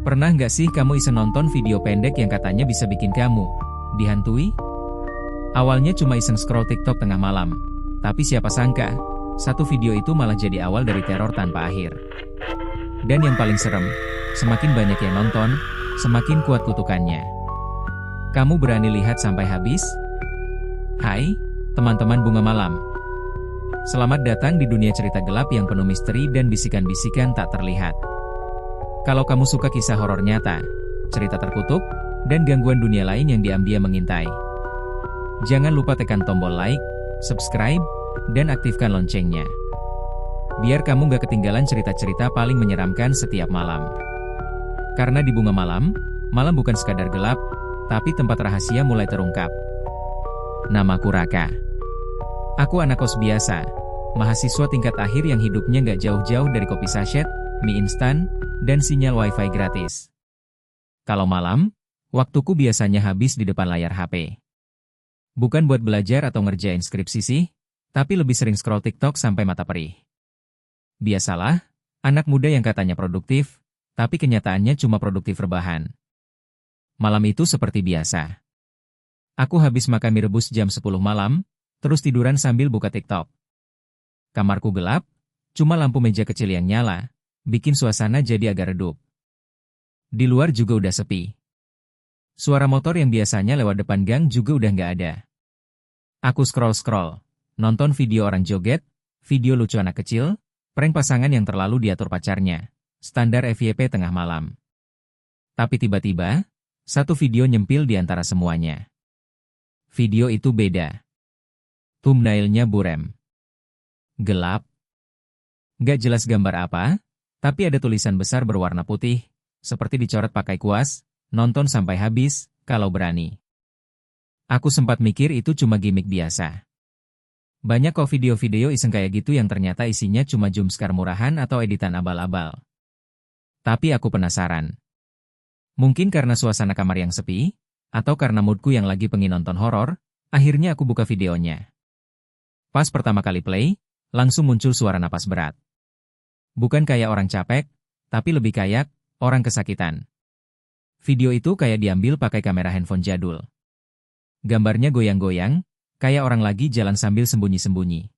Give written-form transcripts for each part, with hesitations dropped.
Pernah nggak sih kamu iseng nonton video pendek yang katanya bisa bikin kamu dihantui? Awalnya cuma iseng scroll TikTok tengah malam. Tapi siapa sangka, satu video itu malah jadi awal dari teror tanpa akhir. Dan yang paling serem, semakin banyak yang nonton, semakin kuat kutukannya. Kamu berani lihat sampai habis? Hai, teman-teman Bunga Malam. Selamat datang di dunia cerita gelap yang penuh misteri dan bisikan-bisikan tak terlihat. Kalau kamu suka kisah horor nyata, cerita terkutuk, dan gangguan dunia lain yang diam-diam mengintai, jangan lupa tekan tombol like, subscribe, dan aktifkan loncengnya. Biar kamu gak ketinggalan cerita-cerita paling menyeramkan setiap malam. Karena di Bunga Malam, malam bukan sekadar gelap, tapi tempat rahasia mulai terungkap. Namaku Raka. Aku anak kos biasa, mahasiswa tingkat akhir yang hidupnya gak jauh-jauh dari kopi sachet, mie instan, dan sinyal wifi gratis. Kalau malam, waktuku biasanya habis di depan layar HP. Bukan buat belajar atau ngerjain skripsi sih, tapi lebih sering scroll TikTok sampai mata perih. Biasalah, anak muda yang katanya produktif, tapi kenyataannya cuma produktif rebahan. Malam itu seperti biasa. Aku habis makan mie rebus jam 10 malam, terus tiduran sambil buka TikTok. Kamarku gelap, cuma lampu meja kecil yang nyala, bikin suasana jadi agak redup. Di luar juga udah sepi. Suara motor yang biasanya lewat depan gang juga udah nggak ada. Aku scroll-scroll, nonton video orang joget, video lucu anak kecil, prank pasangan yang terlalu diatur pacarnya, standar FYP tengah malam. Tapi tiba-tiba, satu video nyempil di antara semuanya. Video itu beda. Thumbnailnya buram. Gelap. Nggak jelas gambar apa, tapi ada tulisan besar berwarna putih, seperti dicoret pakai kuas, nonton sampai habis, kalau berani. Aku sempat mikir itu cuma gimmick biasa. Banyak kok video-video iseng kayak gitu yang ternyata isinya cuma jumpscare murahan atau editan abal-abal. Tapi aku penasaran. Mungkin karena suasana kamar yang sepi, atau karena moodku yang lagi pengen nonton horor, akhirnya aku buka videonya. Pas pertama kali play, langsung muncul suara napas berat. Bukan kayak orang capek, tapi lebih kayak orang kesakitan. Video itu kayak diambil pakai kamera handphone jadul. Gambarnya goyang-goyang, kayak orang lagi jalan sambil sembunyi-sembunyi.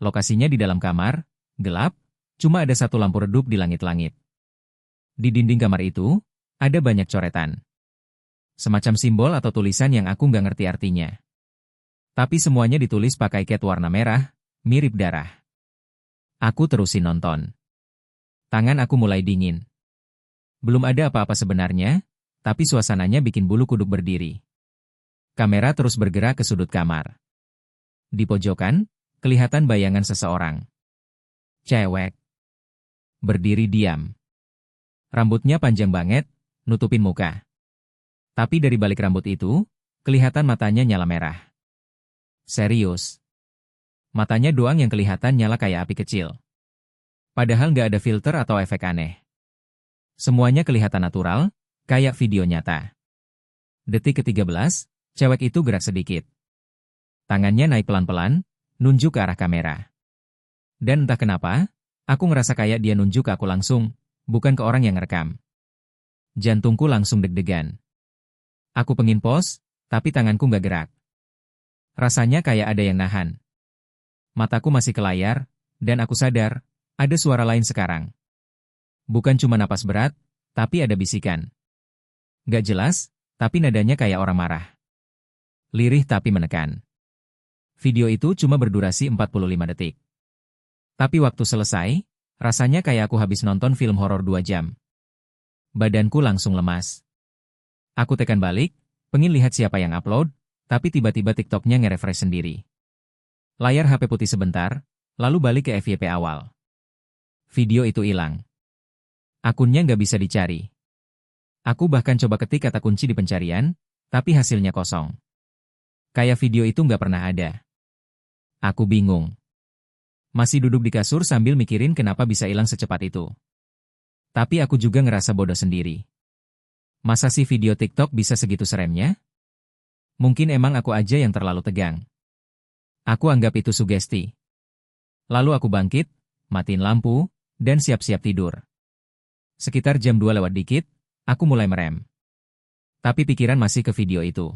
Lokasinya di dalam kamar, gelap, cuma ada satu lampu redup di langit-langit. Di dinding kamar itu, ada banyak coretan. Semacam simbol atau tulisan yang aku nggak ngerti artinya. Tapi semuanya ditulis pakai cat warna merah, mirip darah. Aku terusin nonton. Tangan aku mulai dingin. Belum ada apa-apa sebenarnya, tapi suasananya bikin bulu kuduk berdiri. Kamera terus bergerak ke sudut kamar. Di pojokan, kelihatan bayangan seseorang. Cewek. Berdiri diam. Rambutnya panjang banget, nutupin muka. Tapi dari balik rambut itu, kelihatan matanya nyala merah. Serius. Matanya doang yang kelihatan nyala kayak api kecil. Padahal nggak ada filter atau efek aneh. Semuanya kelihatan natural, kayak video nyata. Detik ke-13, cewek itu gerak sedikit. Tangannya naik pelan-pelan, nunjuk ke arah kamera. Dan entah kenapa, aku ngerasa kayak dia nunjuk ke aku langsung, bukan ke orang yang ngerekam. Jantungku langsung deg-degan. Aku pengen pause, tapi tanganku nggak gerak. Rasanya kayak ada yang nahan. Mataku masih ke layar, dan aku sadar, ada suara lain sekarang. Bukan cuma napas berat, tapi ada bisikan. Gak jelas, tapi nadanya kayak orang marah. Lirih tapi menekan. Video itu cuma berdurasi 45 detik. Tapi waktu selesai, rasanya kayak aku habis nonton film horor 2 jam. Badanku langsung lemas. Aku tekan balik, pengen lihat siapa yang upload, tapi tiba-tiba TikToknya nge-refresh sendiri. Layar HP putih sebentar, lalu balik ke FYP awal. Video itu hilang. Akunnya nggak bisa dicari. Aku bahkan coba ketik kata kunci di pencarian, tapi hasilnya kosong. Kayak video itu nggak pernah ada. Aku bingung. Masih duduk di kasur sambil mikirin kenapa bisa hilang secepat itu. Tapi aku juga ngerasa bodoh sendiri. Masa sih video TikTok bisa segitu seremnya? Mungkin emang aku aja yang terlalu tegang. Aku anggap itu sugesti. Lalu aku bangkit, matiin lampu, dan siap-siap tidur. Sekitar jam 2 lewat dikit, aku mulai merem. Tapi pikiran masih ke video itu.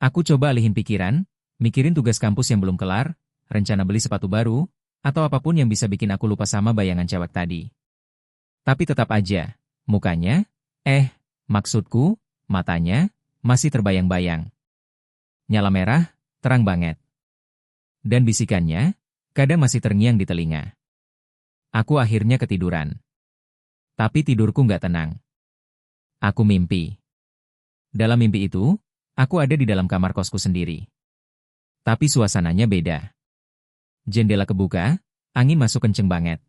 Aku coba alihin pikiran, mikirin tugas kampus yang belum kelar, rencana beli sepatu baru, atau apapun yang bisa bikin aku lupa sama bayangan cewek tadi. Tapi tetap aja, mukanya, maksudku, matanya, masih terbayang-bayang. Nyala merah, terang banget. Dan bisikannya, kadang masih terngiang di telinga. Aku akhirnya ketiduran. Tapi tidurku nggak tenang. Aku mimpi. Dalam mimpi itu, aku ada di dalam kamar kosku sendiri. Tapi suasananya beda. Jendela kebuka, angin masuk kenceng banget.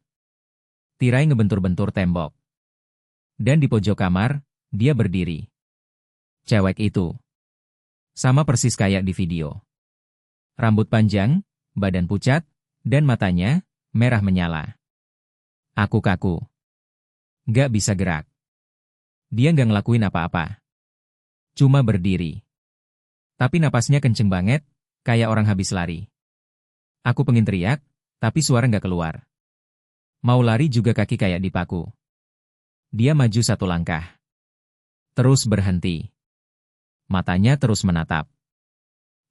Tirai ngebentur-bentur tembok. Dan di pojok kamar, dia berdiri. Cewek itu. Sama persis kayak di video. Rambut panjang, badan pucat, dan matanya, merah menyala. Aku kaku. Gak bisa gerak. Dia gak ngelakuin apa-apa. Cuma berdiri. Tapi napasnya kenceng banget, kayak orang habis lari. Aku pengen teriak, tapi suara gak keluar. Mau lari juga kaki kayak dipaku. Dia maju satu langkah. Terus berhenti. Matanya terus menatap.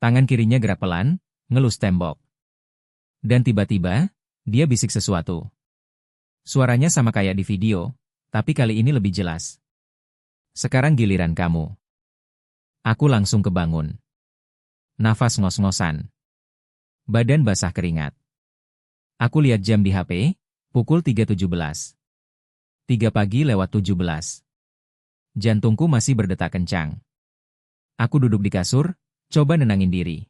Tangan kirinya gerak pelan, ngelus tembok. Dan tiba-tiba, dia bisik sesuatu. Suaranya sama kayak di video, tapi kali ini lebih jelas. Sekarang giliran kamu. Aku langsung kebangun. Nafas ngos-ngosan. Badan basah keringat. Aku lihat jam di HP, pukul 3.17. 3 pagi lewat 17. Jantungku masih berdetak kencang. Aku duduk di kasur, coba nenangin diri.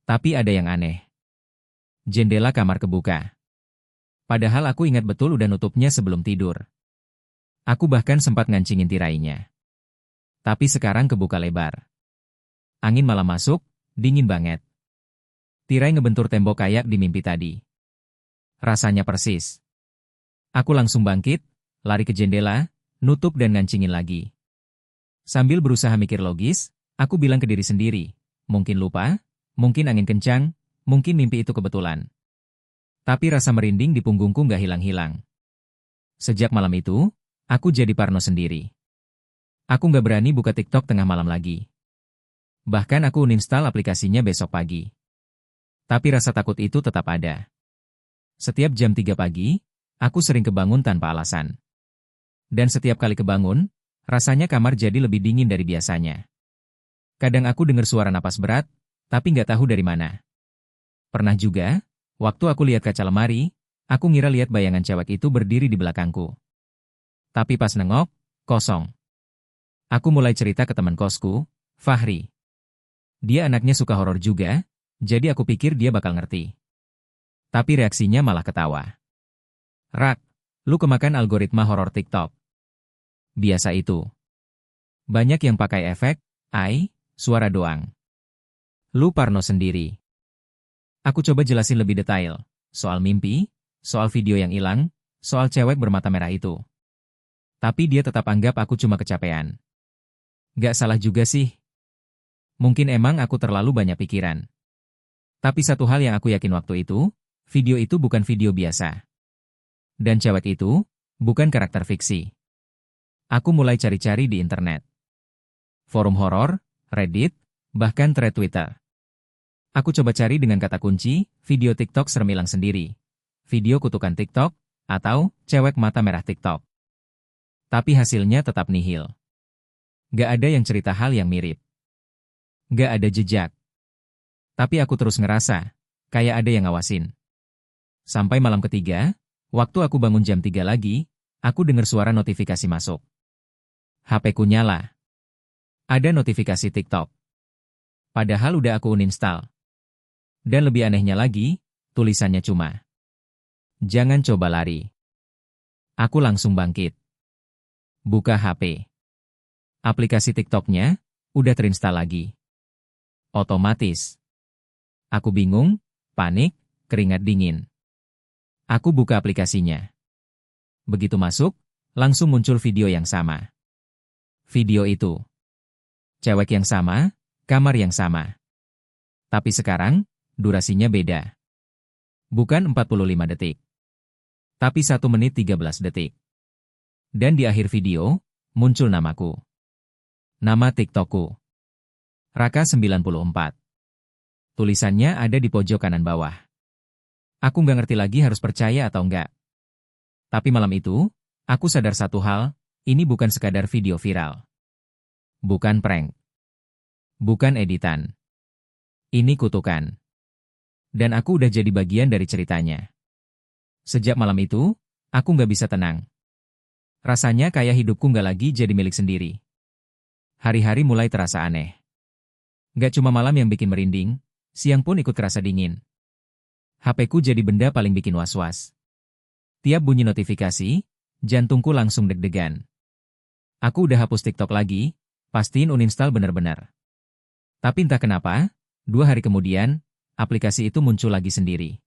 Tapi ada yang aneh. Jendela kamar kebuka. Padahal aku ingat betul udah nutupnya sebelum tidur. Aku bahkan sempat ngancingin tirainya. Tapi sekarang kebuka lebar. Angin malah masuk, dingin banget. Tirai ngebentur tembok kayak di mimpi tadi. Rasanya persis. Aku langsung bangkit, lari ke jendela, nutup dan ngancingin lagi. Sambil berusaha mikir logis, aku bilang ke diri sendiri, mungkin lupa, mungkin angin kencang, mungkin mimpi itu kebetulan. Tapi rasa merinding di punggungku nggak hilang-hilang. Sejak malam itu, aku jadi parno sendiri. Aku nggak berani buka TikTok tengah malam lagi. Bahkan aku uninstall aplikasinya besok pagi. Tapi rasa takut itu tetap ada. Setiap jam 3 pagi, aku sering kebangun tanpa alasan. Dan setiap kali kebangun, rasanya kamar jadi lebih dingin dari biasanya. Kadang aku dengar suara napas berat, tapi nggak tahu dari mana. Pernah juga, waktu aku lihat kaca lemari, aku ngira lihat bayangan cewek itu berdiri di belakangku. Tapi pas nengok, kosong. Aku mulai cerita ke teman kosku, Fahri. Dia anaknya suka horor juga, jadi aku pikir dia bakal ngerti. Tapi reaksinya malah ketawa. Rak, lu kemakan algoritma horor TikTok. Biasa itu. Banyak yang pakai efek, suara doang. Lu parno sendiri. Aku coba jelasin lebih detail, soal mimpi, soal video yang hilang, soal cewek bermata merah itu. Tapi dia tetap anggap aku cuma kecapean. Gak salah juga sih. Mungkin emang aku terlalu banyak pikiran. Tapi satu hal yang aku yakin waktu itu, video itu bukan video biasa. Dan cewek itu, bukan karakter fiksi. Aku mulai cari-cari di internet. Forum horor, Reddit, bahkan thread Twitter. Aku coba cari dengan kata kunci, video TikTok serem hilang sendiri. Video kutukan TikTok, atau cewek mata merah TikTok. Tapi hasilnya tetap nihil. Gak ada yang cerita hal yang mirip. Gak ada jejak. Tapi aku terus ngerasa, kayak ada yang ngawasin. Sampai malam ketiga, waktu aku bangun jam 3 lagi, aku dengar suara notifikasi masuk. HP-ku nyala. Ada notifikasi TikTok. Padahal udah aku uninstall. Dan lebih anehnya lagi, tulisannya cuma, "Jangan coba lari." Aku langsung bangkit. Buka HP. Aplikasi TikTok-nya udah terinstall lagi. Otomatis. Aku bingung, panik, keringat dingin. Aku buka aplikasinya. Begitu masuk, langsung muncul video yang sama. Video itu. Cewek yang sama, kamar yang sama. Tapi sekarang, durasinya beda. Bukan 45 detik. Tapi 1 menit 13 detik. Dan di akhir video, muncul namaku. Nama TikTokku. Raka94. Tulisannya ada di pojok kanan bawah. Aku nggak ngerti lagi harus percaya atau enggak. Tapi malam itu, aku sadar satu hal, ini bukan sekadar video viral. Bukan prank. Bukan editan. Ini kutukan. Dan aku udah jadi bagian dari ceritanya. Sejak malam itu, aku nggak bisa tenang. Rasanya kayak hidupku nggak lagi jadi milik sendiri. Hari-hari mulai terasa aneh. Nggak cuma malam yang bikin merinding, siang pun ikut kerasa dingin. HP-ku jadi benda paling bikin was-was. Tiap bunyi notifikasi, jantungku langsung deg-degan. Aku udah hapus TikTok lagi, pastiin uninstall bener-bener. Tapi entah kenapa, 2 hari kemudian, aplikasi itu muncul lagi sendiri.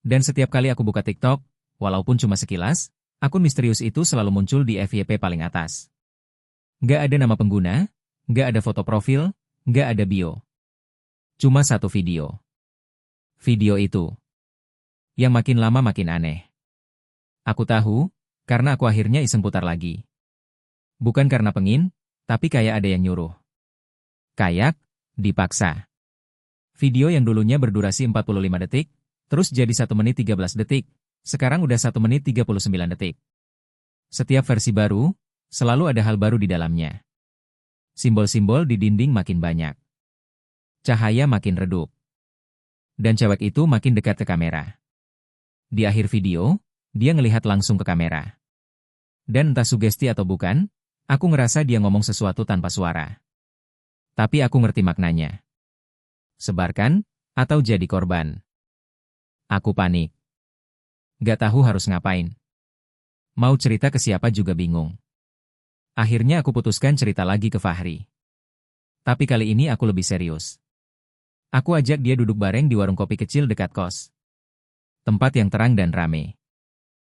Dan setiap kali aku buka TikTok, walaupun cuma sekilas, akun misterius itu selalu muncul di FYP paling atas. Nggak ada nama pengguna, nggak ada foto profil, nggak ada bio. Cuma satu video. Video itu. Yang makin lama makin aneh. Aku tahu, karena aku akhirnya iseng putar lagi. Bukan karena pengin, tapi kayak ada yang nyuruh. Kayak, dipaksa. Video yang dulunya berdurasi 45 detik, terus jadi 1 menit 13 detik, sekarang udah 1 menit 39 detik. Setiap versi baru, selalu ada hal baru di dalamnya. Simbol-simbol di dinding makin banyak. Cahaya makin redup. Dan cewek itu makin dekat ke kamera. Di akhir video, dia ngelihat langsung ke kamera. Dan entah sugesti atau bukan, aku ngerasa dia ngomong sesuatu tanpa suara. Tapi aku ngerti maknanya. Sebarkan, atau jadi korban. Aku panik. Gak tahu harus ngapain. Mau cerita ke siapa juga bingung. Akhirnya aku putuskan cerita lagi ke Fahri. Tapi kali ini aku lebih serius. Aku ajak dia duduk bareng di warung kopi kecil dekat kos. Tempat yang terang dan rame.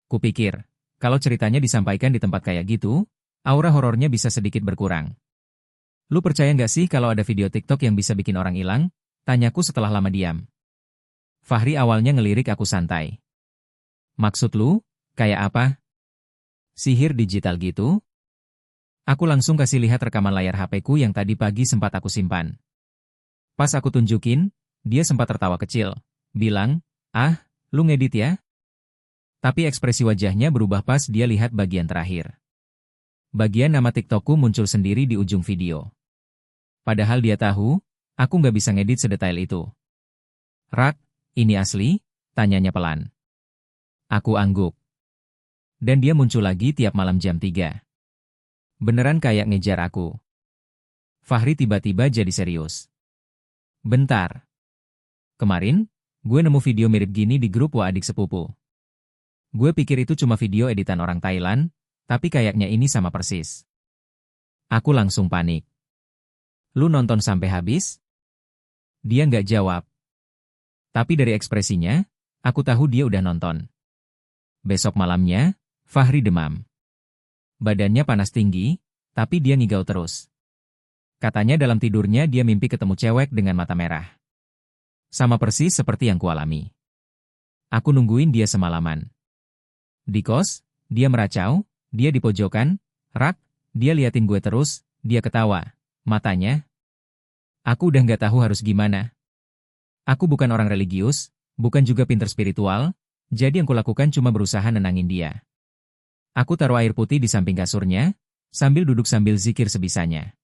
Kupikir, kalau ceritanya disampaikan di tempat kayak gitu, aura horornya bisa sedikit berkurang. Lu percaya nggak sih kalau ada video TikTok yang bisa bikin orang hilang? Tanyaku setelah lama diam. Fahri awalnya ngelirik aku santai. Maksud lu, kayak apa? Sihir digital gitu? Aku langsung kasih lihat rekaman layar HP-ku yang tadi pagi sempat aku simpan. Pas aku tunjukin, dia sempat tertawa kecil. Bilang, ah, lu ngedit ya? Tapi ekspresi wajahnya berubah pas dia lihat bagian terakhir. Bagian nama TikTokku muncul sendiri di ujung video. Padahal dia tahu, aku nggak bisa ngedit sedetail itu. Rak, ini asli? Tanyanya pelan. Aku angguk. Dan dia muncul lagi tiap malam jam 3. Beneran kayak ngejar aku. Fahri tiba-tiba jadi serius. Bentar. Kemarin, gue nemu video mirip gini di grup wa adik sepupu. Gue pikir itu cuma video editan orang Thailand, tapi kayaknya ini sama persis. Aku langsung panik. Lu nonton sampai habis? Dia nggak jawab. Tapi dari ekspresinya, aku tahu dia udah nonton. Besok malamnya, Fahri demam. Badannya panas tinggi, tapi dia ngigau terus. Katanya dalam tidurnya dia mimpi ketemu cewek dengan mata merah. Sama persis seperti yang kualami. Aku nungguin dia semalaman. Di kos, dia meracau, dia di pojokan, rak, dia liatin gue terus, dia ketawa. Matanya. Aku udah nggak tahu harus gimana. Aku bukan orang religius, bukan juga pinter spiritual, jadi yang kulakukan cuma berusaha nenangin dia. Aku taruh air putih di samping kasurnya, sambil duduk sambil zikir sebisanya.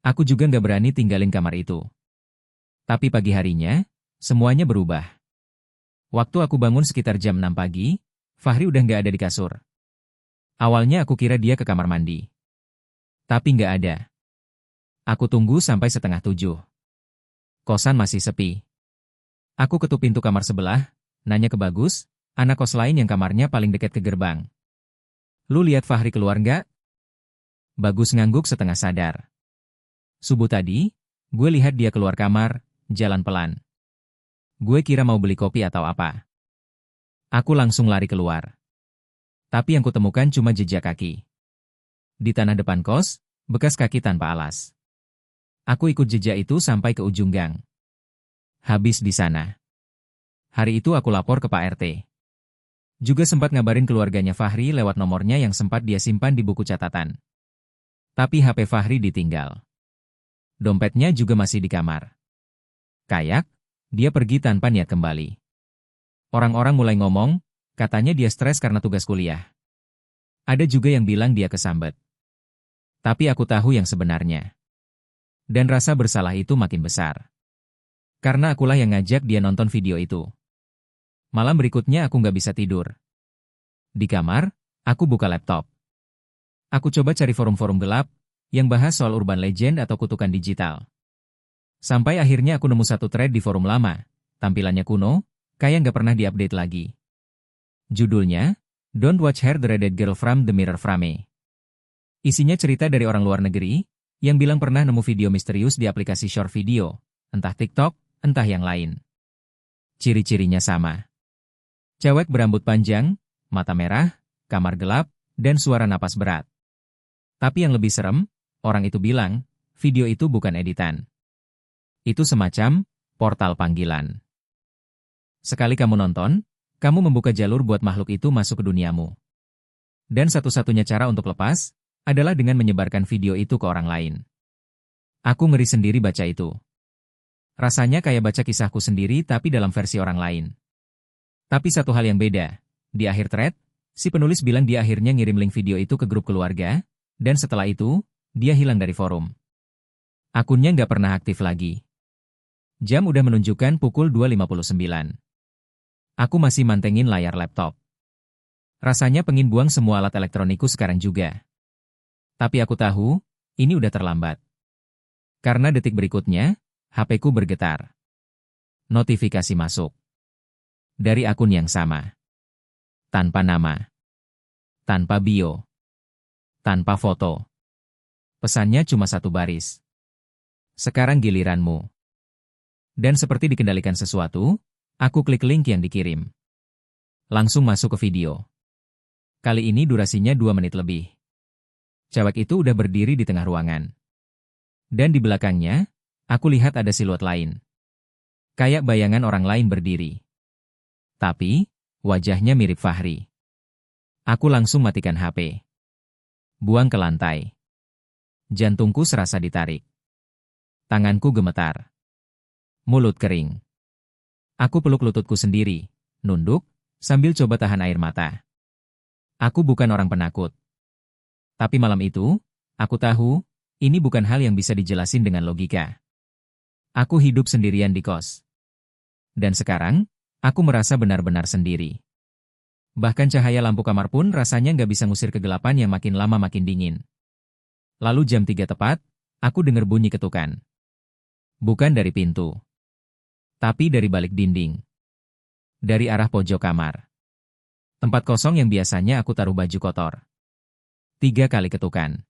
Aku juga nggak berani tinggalin kamar itu. Tapi pagi harinya, semuanya berubah. Waktu aku bangun sekitar jam 6 pagi, Fahri udah nggak ada di kasur. Awalnya aku kira dia ke kamar mandi. Tapi nggak ada. Aku tunggu sampai setengah 7. Kosan masih sepi. Aku ketuk pintu kamar sebelah, nanya ke Bagus, anak kos lain yang kamarnya paling dekat ke gerbang. Lu lihat Fahri keluar nggak? Bagus ngangguk setengah sadar. Subuh tadi, gue lihat dia keluar kamar, jalan pelan. Gue kira mau beli kopi atau apa. Aku langsung lari keluar. Tapi yang kutemukan cuma jejak kaki. Di tanah depan kos, bekas kaki tanpa alas. Aku ikut jejak itu sampai ke ujung gang. Habis di sana. Hari itu aku lapor ke Pak RT. Juga sempat ngabarin keluarganya Fahri lewat nomornya yang sempat dia simpan di buku catatan. Tapi HP Fahri ditinggal. Dompetnya juga masih di kamar. Kayak, dia pergi tanpa niat kembali. Orang-orang mulai ngomong, katanya dia stres karena tugas kuliah. Ada juga yang bilang dia kesambet. Tapi aku tahu yang sebenarnya. Dan rasa bersalah itu makin besar. Karena akulah yang ngajak dia nonton video itu. Malam berikutnya aku nggak bisa tidur. Di kamar, aku buka laptop. Aku coba cari forum-forum gelap, yang bahas soal urban legend atau kutukan digital. Sampai akhirnya aku nemu satu thread di forum lama, tampilannya kuno, kayak nggak pernah diupdate lagi. Judulnya, Don't Watch Her, The Redhead Girl from the Mirror Frame. Isinya cerita dari orang luar negeri, yang bilang pernah nemu video misterius di aplikasi short video, entah TikTok, entah yang lain. Ciri-cirinya sama. Cewek berambut panjang, mata merah, kamar gelap, dan suara napas berat. Tapi yang lebih serem, orang itu bilang, video itu bukan editan. Itu semacam portal panggilan. Sekali kamu nonton, kamu membuka jalur buat makhluk itu masuk ke duniamu. Dan satu-satunya cara untuk lepas, adalah dengan menyebarkan video itu ke orang lain. Aku ngeri sendiri baca itu. Rasanya kayak baca kisahku sendiri tapi dalam versi orang lain. Tapi satu hal yang beda, di akhir thread, si penulis bilang dia akhirnya ngirim link video itu ke grup keluarga, dan setelah itu, dia hilang dari forum. Akunnya nggak pernah aktif lagi. Jam udah menunjukkan pukul 2.59. Aku masih mantengin layar laptop. Rasanya pengen buang semua alat elektronikku sekarang juga. Tapi aku tahu, ini udah terlambat. Karena detik berikutnya, HP-ku bergetar. Notifikasi masuk. Dari akun yang sama. Tanpa nama. Tanpa bio. Tanpa foto. Pesannya cuma satu baris. Sekarang giliranmu. Dan seperti dikendalikan sesuatu, aku klik link yang dikirim. Langsung masuk ke video. Kali ini durasinya 2 menit lebih. Cewek itu udah berdiri di tengah ruangan. Dan di belakangnya, aku lihat ada siluet lain. Kayak bayangan orang lain berdiri. Tapi, wajahnya mirip Fahri. Aku langsung matikan HP. Buang ke lantai. Jantungku serasa ditarik. Tanganku gemetar. Mulut kering. Aku peluk lututku sendiri, nunduk, sambil coba tahan air mata. Aku bukan orang penakut. Tapi malam itu, aku tahu, ini bukan hal yang bisa dijelasin dengan logika. Aku hidup sendirian di kos. Dan sekarang, aku merasa benar-benar sendiri. Bahkan cahaya lampu kamar pun rasanya nggak bisa ngusir kegelapan yang makin lama makin dingin. Lalu jam 3 tepat, aku dengar bunyi ketukan. Bukan dari pintu. Tapi dari balik dinding. Dari arah pojok kamar. Tempat kosong yang biasanya aku taruh baju kotor. 3 kali ketukan.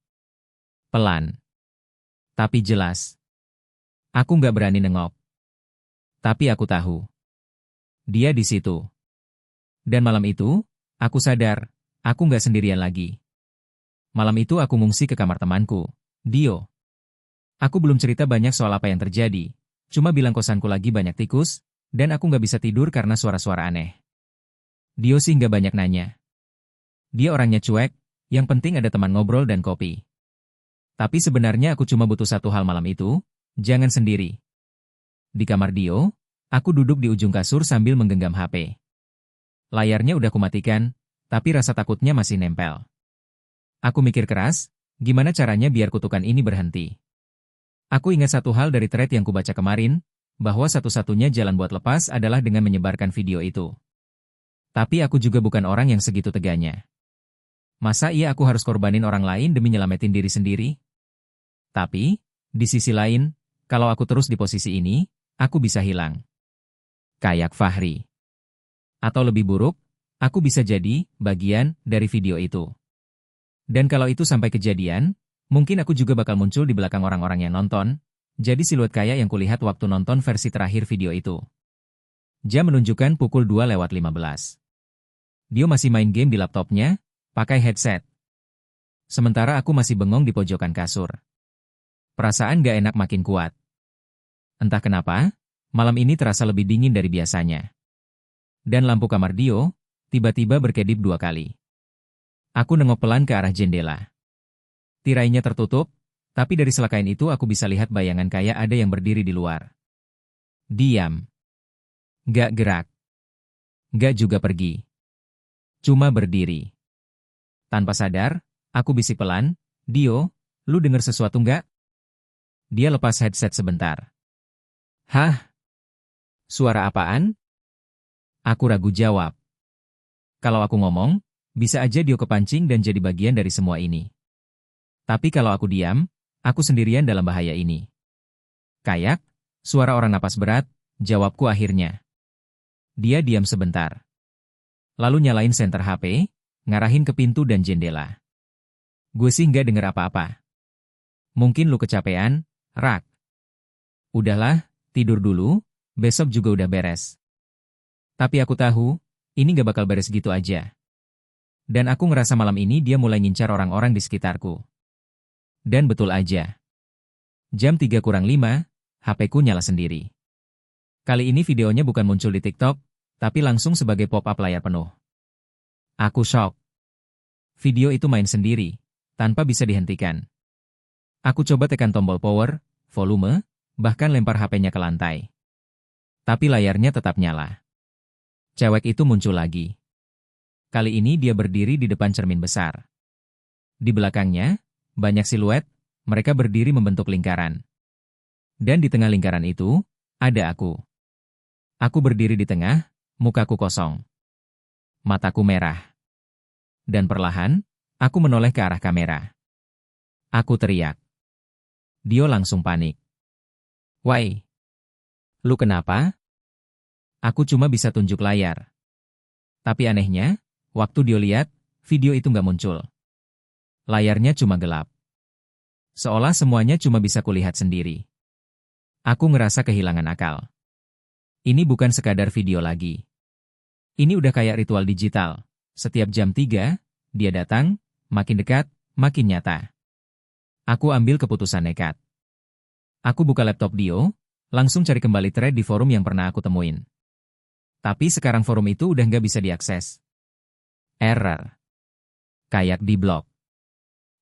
Pelan. Tapi jelas. Aku nggak berani nengok. Tapi aku tahu. Dia di situ. Dan malam itu, aku sadar, aku nggak sendirian lagi. Malam itu aku ngungsi ke kamar temanku, Dio. Aku belum cerita banyak soal apa yang terjadi, cuma bilang kosanku lagi banyak tikus, dan aku nggak bisa tidur karena suara-suara aneh. Dio sih nggak banyak nanya. Dia orangnya cuek, yang penting ada teman ngobrol dan kopi. Tapi sebenarnya aku cuma butuh satu hal malam itu, jangan sendiri. Di kamar Dio, aku duduk di ujung kasur sambil menggenggam HP. Layarnya udah kumatikan, tapi rasa takutnya masih nempel. Aku mikir keras, gimana caranya biar kutukan ini berhenti. Aku ingat satu hal dari thread yang kubaca kemarin, bahwa satu-satunya jalan buat lepas adalah dengan menyebarkan video itu. Tapi aku juga bukan orang yang segitu teganya. Masa iya aku harus korbanin orang lain demi nyelamatin diri sendiri? Tapi, di sisi lain, kalau aku terus di posisi ini, aku bisa hilang. Kayak Fahri. Atau lebih buruk, aku bisa jadi bagian dari video itu. Dan kalau itu sampai kejadian, mungkin aku juga bakal muncul di belakang orang-orang yang nonton, jadi siluet kayak yang kulihat waktu nonton versi terakhir video itu. Jam menunjukkan pukul 2:15. Dio masih main game di laptopnya, pakai headset. Sementara aku masih bengong di pojokan kasur. Perasaan gak enak makin kuat. Entah kenapa, malam ini terasa lebih dingin dari biasanya. Dan lampu kamar Dio, Tiba-tiba berkedip 2 kali. Aku nengok pelan ke arah jendela. Tirainya tertutup, tapi dari sela kain itu aku bisa lihat bayangan kayak ada yang berdiri di luar. Diam. Gak gerak. Gak juga pergi. Cuma berdiri. Tanpa sadar, aku bisik pelan, "Dio, lu denger sesuatu nggak?" Dia lepas headset sebentar. "Hah? Suara apaan?" Aku ragu jawab. Kalau aku ngomong, bisa aja Dio kepancing dan jadi bagian dari semua ini. Tapi kalau aku diam, aku sendirian dalam bahaya ini. "Kayak, suara orang napas berat," jawabku akhirnya. Dia diam sebentar. Lalu nyalain senter HP, ngarahin ke pintu dan jendela. "Gue sih nggak denger apa-apa." "Mungkin lu kecapean, Rak." "Udahlah, tidur dulu, besok juga udah beres." Tapi aku tahu, ini nggak bakal beres gitu aja. Dan aku ngerasa malam ini dia mulai ngincar orang-orang di sekitarku. Dan betul aja. Jam 3:05, HP-ku nyala sendiri. Kali ini videonya bukan muncul di TikTok, tapi langsung sebagai pop-up layar penuh. Aku shock. Video itu main sendiri, tanpa bisa dihentikan. Aku coba tekan tombol power, volume, bahkan lempar HP-nya ke lantai. Tapi layarnya tetap nyala. Cewek itu muncul lagi. Kali ini dia berdiri di depan cermin besar. Di belakangnya, banyak siluet, mereka berdiri membentuk lingkaran. Dan di tengah lingkaran itu, ada aku. Aku berdiri di tengah, mukaku kosong. Mataku merah. Dan perlahan, aku menoleh ke arah kamera. Aku teriak. Dio langsung panik. "Woi, lu kenapa?" Aku cuma bisa tunjuk layar. Tapi anehnya, waktu Dio lihat, video itu nggak muncul. Layarnya cuma gelap. Seolah semuanya cuma bisa kulihat sendiri. Aku ngerasa kehilangan akal. Ini bukan sekadar video lagi. Ini udah kayak ritual digital. Setiap jam 3, dia datang, makin dekat, makin nyata. Aku ambil keputusan nekat. Aku buka laptop Dio, langsung cari kembali thread di forum yang pernah aku temuin. Tapi sekarang forum itu udah nggak bisa diakses. Error. Kayak di blok.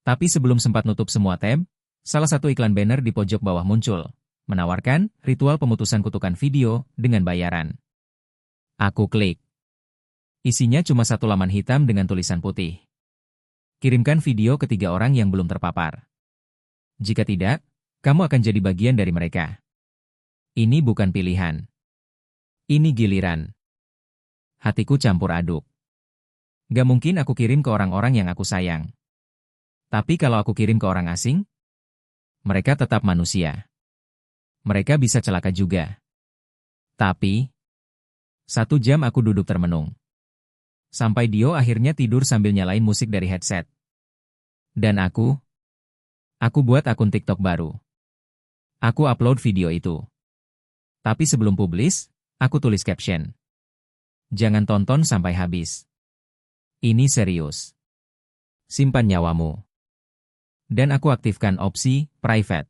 Tapi sebelum sempat nutup semua tab, salah satu iklan banner di pojok bawah muncul, menawarkan ritual pemutusan kutukan video dengan bayaran. Aku klik. Isinya cuma satu laman hitam dengan tulisan putih. Kirimkan video ke 3 orang yang belum terpapar. Jika tidak, kamu akan jadi bagian dari mereka. Ini bukan pilihan. Ini giliran. Hatiku campur aduk. Gak mungkin aku kirim ke orang-orang yang aku sayang. Tapi kalau aku kirim ke orang asing, mereka tetap manusia. Mereka bisa celaka juga. Tapi, 1 jam aku duduk termenung. Sampai Dio akhirnya tidur sambil nyalain musik dari headset. Dan aku buat akun TikTok baru. Aku upload video itu. Tapi sebelum publis, aku tulis caption. "Jangan tonton sampai habis. Ini serius. Simpan nyawamu." Dan aku aktifkan opsi private.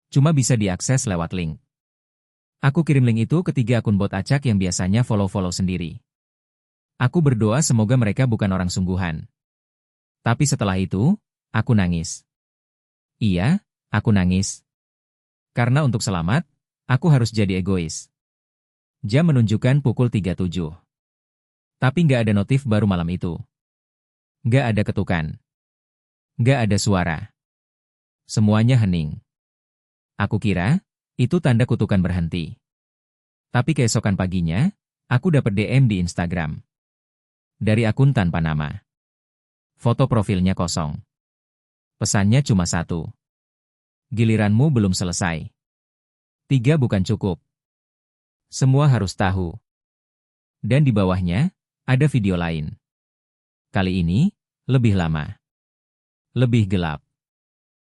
Cuma bisa diakses lewat link. Aku kirim link itu ke 3 akun bot acak yang biasanya follow-follow sendiri. Aku berdoa semoga mereka bukan orang sungguhan. Tapi setelah itu, aku nangis. Iya, aku nangis. Karena untuk selamat, aku harus jadi egois. Jam menunjukkan pukul 3.07. Tapi nggak ada notif baru malam itu. Nggak ada ketukan. Nggak ada suara. Semuanya hening. Aku kira, itu tanda kutukan berhenti. Tapi keesokan paginya, aku dapat DM di Instagram. Dari akun tanpa nama. Foto profilnya kosong. Pesannya cuma 1. "Giliranmu belum selesai. 3 bukan cukup. Semua harus tahu." Dan di bawahnya, ada video lain. Kali ini, lebih lama. Lebih gelap.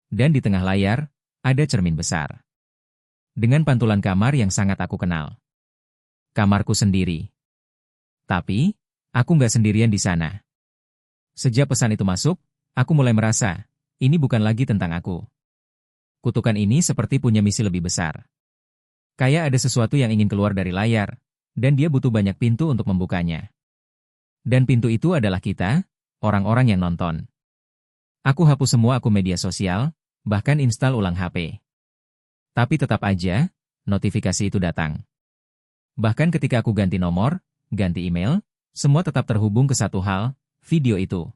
Dan di tengah layar, ada cermin besar. Dengan pantulan kamar yang sangat aku kenal. Kamarku sendiri. Tapi, aku nggak sendirian di sana. Sejak pesan itu masuk, aku mulai merasa, ini bukan lagi tentang aku. Kutukan ini seperti punya misi lebih besar. Kayak ada sesuatu yang ingin keluar dari layar, dan dia butuh banyak pintu untuk membukanya. Dan pintu itu adalah kita, orang-orang yang nonton. Aku hapus semua akun media sosial, bahkan install ulang HP. Tapi tetap aja, notifikasi itu datang. Bahkan ketika aku ganti nomor, ganti email, semua tetap terhubung ke satu hal, video itu.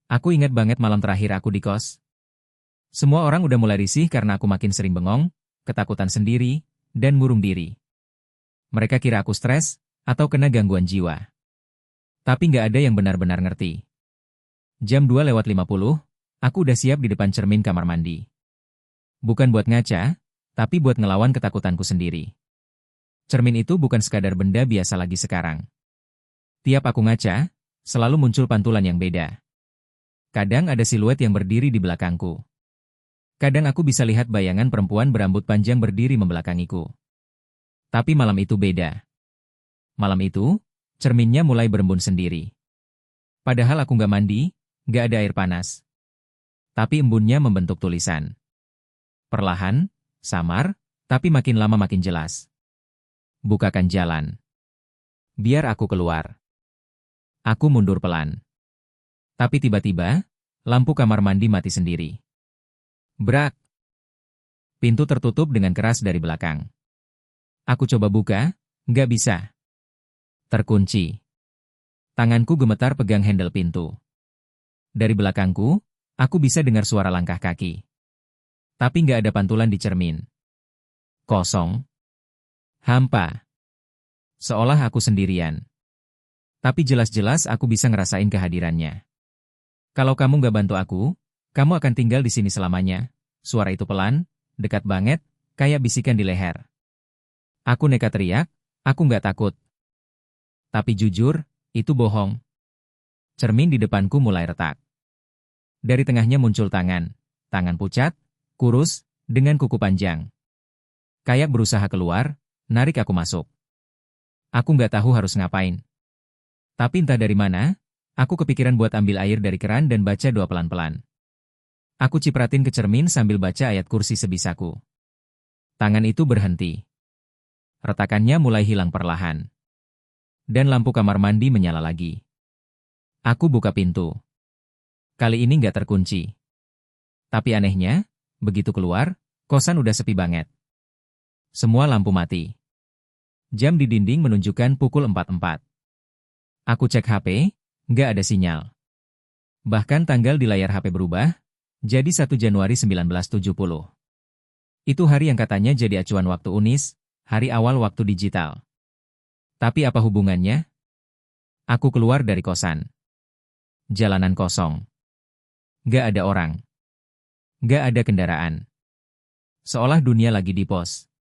Aku ingat banget malam terakhir aku di kos. Semua orang udah mulai risih karena aku makin sering bengong, ketakutan sendiri, dan ngurung diri. Mereka kira aku stres, atau kena gangguan jiwa. Tapi nggak ada yang benar-benar ngerti. Jam 2:50, aku udah siap di depan cermin kamar mandi. Bukan buat ngaca, tapi buat ngelawan ketakutanku sendiri. Cermin itu bukan sekadar benda biasa lagi sekarang. Tiap aku ngaca, selalu muncul pantulan yang beda. Kadang ada siluet yang berdiri di belakangku. Kadang aku bisa lihat bayangan perempuan berambut panjang berdiri membelakangiku. Tapi malam itu beda. Malam itu, cerminnya mulai berembun sendiri. Padahal aku nggak mandi, nggak ada air panas. Tapi embunnya membentuk tulisan. Perlahan, samar, tapi makin lama makin jelas. Bukakan jalan. Biar aku keluar. Aku mundur pelan. Tapi tiba-tiba, lampu kamar mandi mati sendiri. Brak. Pintu tertutup dengan keras dari belakang. Aku coba buka, nggak bisa. Terkunci. Tanganku gemetar pegang handle pintu. Dari belakangku, aku bisa dengar suara langkah kaki. Tapi nggak ada pantulan di cermin. Kosong. Hampa. Seolah aku sendirian. Tapi jelas-jelas aku bisa ngerasain kehadirannya. Kalau kamu nggak bantu aku, kamu akan tinggal di sini selamanya. Suara itu pelan, dekat banget, kayak bisikan di leher. Aku nekat teriak, aku nggak takut. Tapi jujur, itu bohong. Cermin di depanku mulai retak. Dari tengahnya muncul tangan pucat, kurus, dengan kuku panjang. Kayak berusaha keluar, narik aku masuk. Aku nggak tahu harus ngapain. Tapi entah dari mana, aku kepikiran buat ambil air dari keran dan baca doa pelan-pelan. Aku cipratin ke cermin sambil baca ayat kursi sebisaku. Tangan itu berhenti. Retakannya mulai hilang perlahan. Dan lampu kamar mandi menyala lagi. Aku buka pintu. Kali ini nggak terkunci. Tapi anehnya, begitu keluar, kosan udah sepi banget. Semua lampu mati. Jam di dinding menunjukkan pukul 4.04. Aku cek HP, nggak ada sinyal. Bahkan tanggal di layar HP berubah, jadi 1 Januari 1970. Itu hari yang katanya jadi acuan waktu UNIS, hari awal waktu digital. Tapi apa hubungannya? Aku keluar dari kosan. Jalanan kosong. Nggak ada orang. Nggak ada kendaraan. Seolah dunia lagi di pos.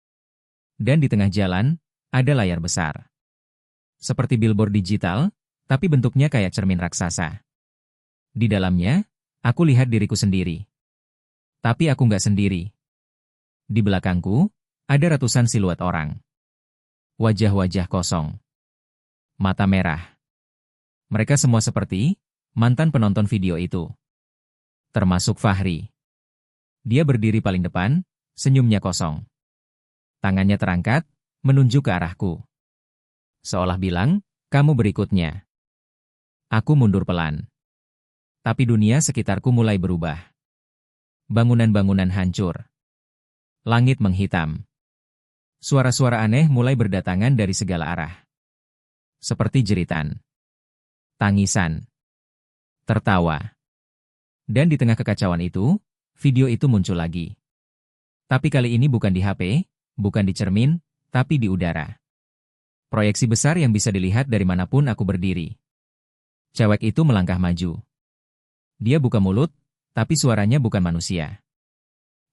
Dan di tengah jalan, ada layar besar. Seperti billboard digital, tapi bentuknya kayak cermin raksasa. Di dalamnya, aku lihat diriku sendiri. Tapi aku nggak sendiri. Di belakangku, ada ratusan siluet orang. Wajah-wajah kosong. Mata merah. Mereka semua seperti mantan penonton video itu. Termasuk Fahri. Dia berdiri paling depan, senyumnya kosong. Tangannya terangkat, menunjuk ke arahku. Seolah bilang, kamu berikutnya. Aku mundur pelan. Tapi dunia sekitarku mulai berubah. Bangunan-bangunan hancur. Langit menghitam. Suara-suara aneh mulai berdatangan dari segala arah. Seperti jeritan. Tangisan. Tertawa. Dan di tengah kekacauan itu, video itu muncul lagi. Tapi kali ini bukan di HP, bukan di cermin, tapi di udara. Proyeksi besar yang bisa dilihat dari manapun aku berdiri. Cewek itu melangkah maju. Dia buka mulut, tapi suaranya bukan manusia.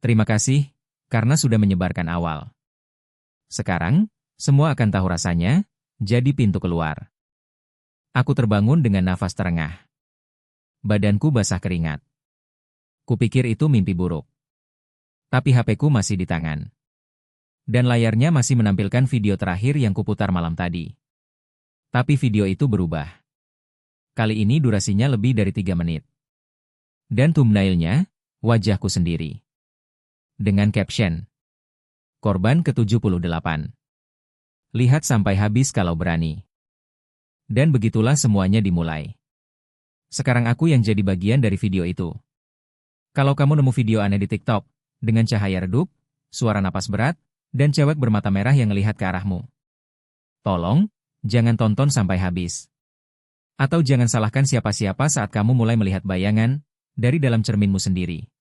Terima kasih, karena sudah menyebarkan awal. Sekarang, semua akan tahu rasanya, jadi pintu keluar. Aku terbangun dengan nafas terengah. Badanku basah keringat. Kupikir itu mimpi buruk. Tapi HP-ku masih di tangan. Dan layarnya masih menampilkan video terakhir yang kuputar malam tadi. Tapi video itu berubah. Kali ini durasinya lebih dari 3 menit. Dan thumbnail-nya, wajahku sendiri. Dengan caption, Korban ke-78. Lihat sampai habis kalau berani. Dan begitulah semuanya dimulai. Sekarang aku yang jadi bagian dari video itu. Kalau kamu nemu video aneh di TikTok, dengan cahaya redup, suara napas berat, dan cewek bermata merah yang ngelihat ke arahmu, tolong, jangan tonton sampai habis. Atau jangan salahkan siapa-siapa saat kamu mulai melihat bayangan dari dalam cerminmu sendiri.